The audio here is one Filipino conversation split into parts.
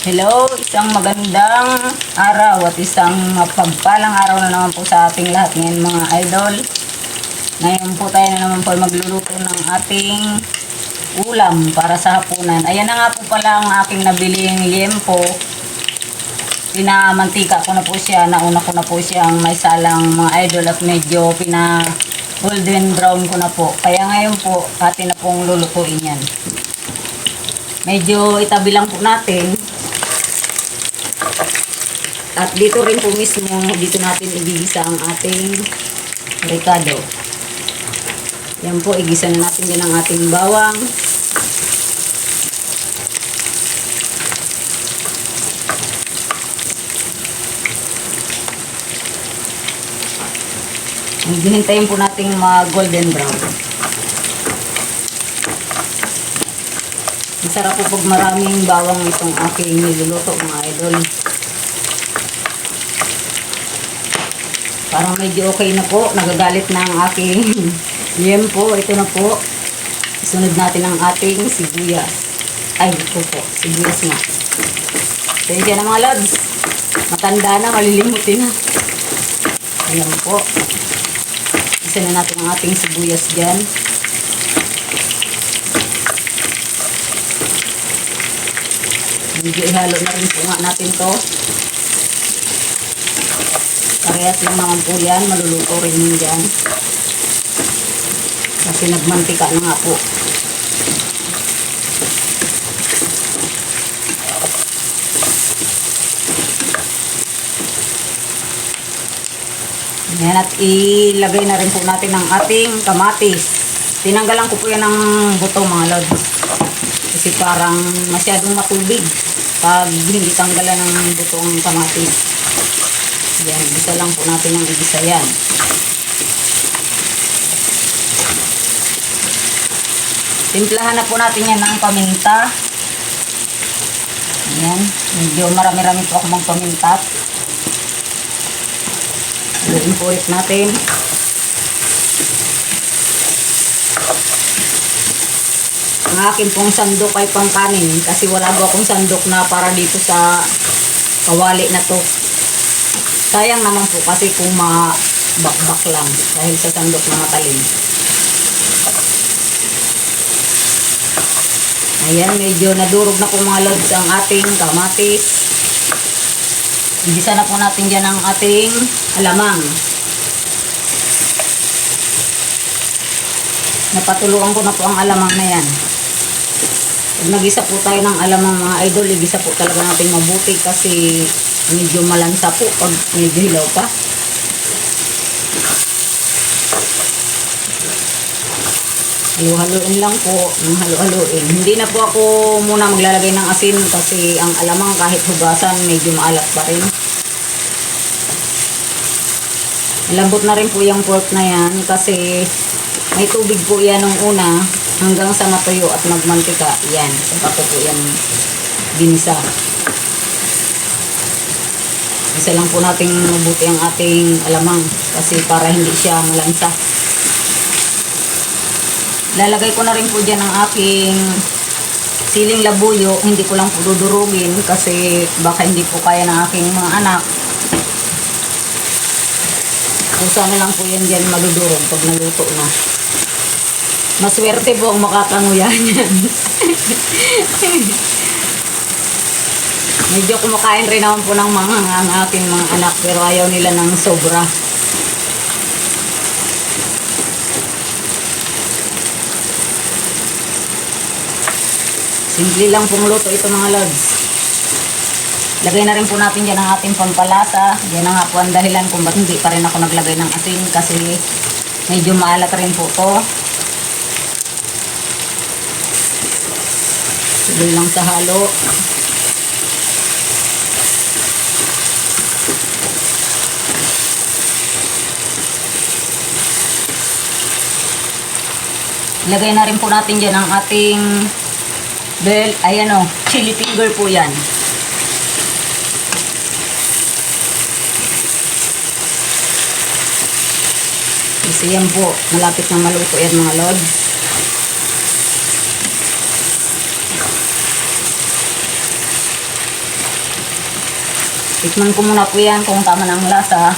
Hello, isang magandang araw at isang mapagpalang araw na naman po sa ating lahat ngayon mga idol. Ngayon po tayo na naman po magluluto ng ating ulam para sa hapunan. Ayan na nga po pala ang aking nabiling liempo. Pinamantika ko na po siya, nauna ko na po siyang may salang mga idol at medyo golden brown ko na po. Kaya ngayon po atin na pong lulutuin yan. Medyo itabi lang po natin. At dito rin po mismo, dito natin igigisa ang ating ricado. Yan po, igisa na natin din ang ating bawang. Hintayin po natin golden brown. Masarap po pag maraming bawang itong aking niluluto mga idol. Parang medyo okay na po. Nagagalit na ang aking liempo. Ito na po. Isunod natin ang ating sibuyas. Ay, ito po. Sibuyas nga. Pasensya na mga lods. Matanda na, malilimutin na. Ayan po. Isa na natin ang ating sibuyas dyan. Medyo ihalo na rin po nga natin to. Parehas lang naman po yan. Maluluto rin yun dyan. Kasi nagmantika na nga po. Yan, at ilagay na rin po natin ang ating kamatis. Tinanggalan ko po yan ng buto mga lods. Kasi parang masyadong matubig pag hindi tanggalan ng buto ang kamatis. Yan, igisa lang po natin ang igisa yan. Timplahan na po natin yan ng paminta. Yan, medyo marami-rami po ako mga paminta. Haluin po ulit natin. Ang akin pong sandok ay pangkanin kasi wala po akong sandok na para dito sa kawali na to. Sayang naman po kasi kung mabakbak lang dahil sa sandok na matalim. Ayan, medyo nadurog na po mga lods ang ating kamatis. Igisa na po natin dyan ang ating alamang. Napatuluan ko na po ang alamang na yan. Pag nagisa po tayo ng alamang mga idol, igisa po talaga natin mabuti kasi medyo malansa po pag medyo hilaw pa. Halo-haloin lang po, ng halo-haloin. Hindi na po ako muna maglalagay ng asin kasi ang alamang kahit hugasan medyo maalat pa rin. Lambot na rin po yung pork na yan kasi may tubig po yan nung una hanggang sa matuyo at magmantika. Yan, saka po yan ginisa. Isa lang po nating mabuti ang ating alamang kasi para hindi siya malansa. Lalagay ko na rin po dyan ang aking siling labuyo. Hindi ko lang po dudurugin kasi baka hindi po kaya ng aking mga anak. Kusa na lang po yan dyan madudurog pag naluto na. Maswerte po ang makakanguya niyan. Medyo kumakain rin naman po ng mga ang aking mga anak pero ayaw nila ng sobra. Simple lang pong luto ito mga lods. Lagay na rin po natin dyan ang ating pampalasa. Yan na nga po ang dahilan kung ba't hindi pa rin ako naglagay ng asin kasi medyo maalat rin po to. Tuloy lang sa halo. Ilagay na rin po natin dyan ang ating chili finger po yan. Kasi yan po, malapit na maluto yan mga lods. Tikman ko muna po yan kung tama ng lasa.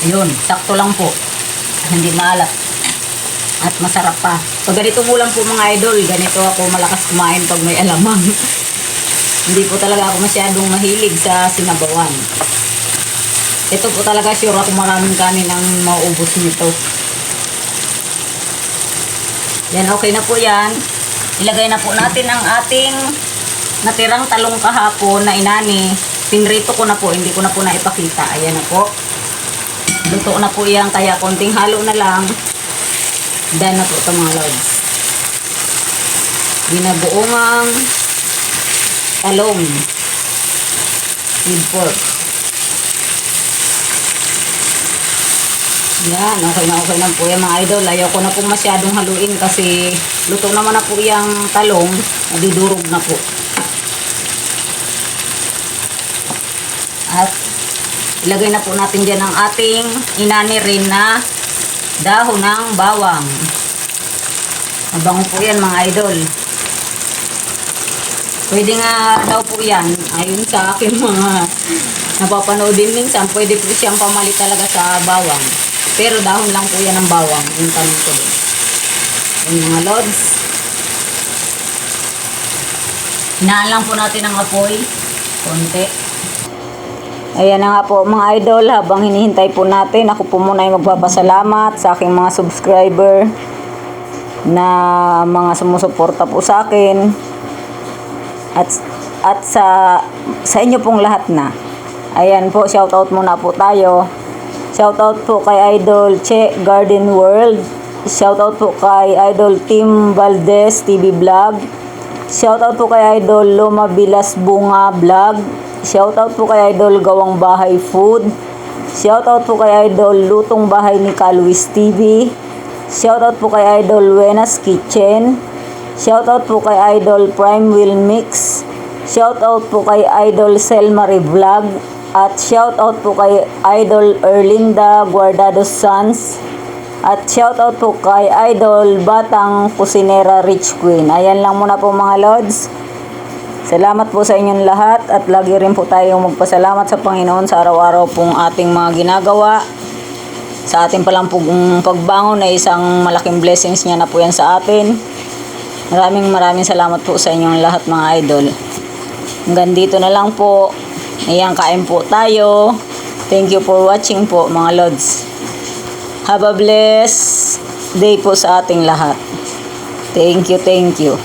Ayun, sakto lang po. Hindi maalat. At masarap pa. Pag ganito ulam po mga idol, ganito ako malakas kumain pag may alamang. Hindi po talaga ako masyadong mahilig sa sinabawan. Ito po talaga sure ako maraming kanin ang mauubos nito. Yan, okay na po yan. Ilagay na po natin ang ating natirang talong kahapon na inani. Pinrito ko na po, hindi ko na po naipakita. Ayan na po. Luto na po yan, kaya konting halo na lang. Dahil na po ito mga lods. Binabuong talong with pork. Yan, okay na po yan mga idol. Ayaw ko na po masyadong haluin kasi luto naman na po yung talong. Nadidurog na po. At ilagay na po natin dyan ang ating inani rin na dahon ng bawang. Mabango po yan mga idol. Pwede nga daw po yan. Ayun sa akin mga napapanood din minsan, pwede po siyang pamalit talaga sa bawang. Pero dahon lang po yan ng bawang. Yung tanong ko din. Yung mga lods. Hinaan lang po natin ang apoy. Konti. Ayan na nga po mga idol, habang hinihintay po natin, ako po muna ay magpapasalamat sa aking mga subscriber na mga sumusuporta po sa akin at sa inyo pong lahat na. Ayan po, shoutout muna po tayo. Shoutout po kay Idol Che Garden World. Shoutout po kay Idol Tim Valdez TV Vlog. Shoutout po kay Idol Loma Bilas Bunga Vlog. Shoutout po kay Idol Gawang Bahay Food. Shoutout po kay Idol Lutong Bahay ni Calwis TV. Shoutout po kay Idol Wenas Kitchen. Shoutout po kay Idol Prime Will Mix. Shoutout po kay Idol Selmari Vlog. At shoutout po kay Idol Erlinda Guardado Sons. At shoutout po kay Idol Batang Kusinera Rich Queen. Ayan lang muna po mga lods. Salamat po sa inyong lahat at lagi rin po tayong magpasalamat sa Panginoon sa araw-araw pong ating mga ginagawa. Sa ating palang pagbangon ay isang malaking blessings niya na po yan sa atin. Maraming salamat po sa inyong lahat mga idol. Hanggang dito na lang po. Ayan, kain po tayo. Thank you for watching po mga lods. Have a blessed day po sa ating lahat. Thank you.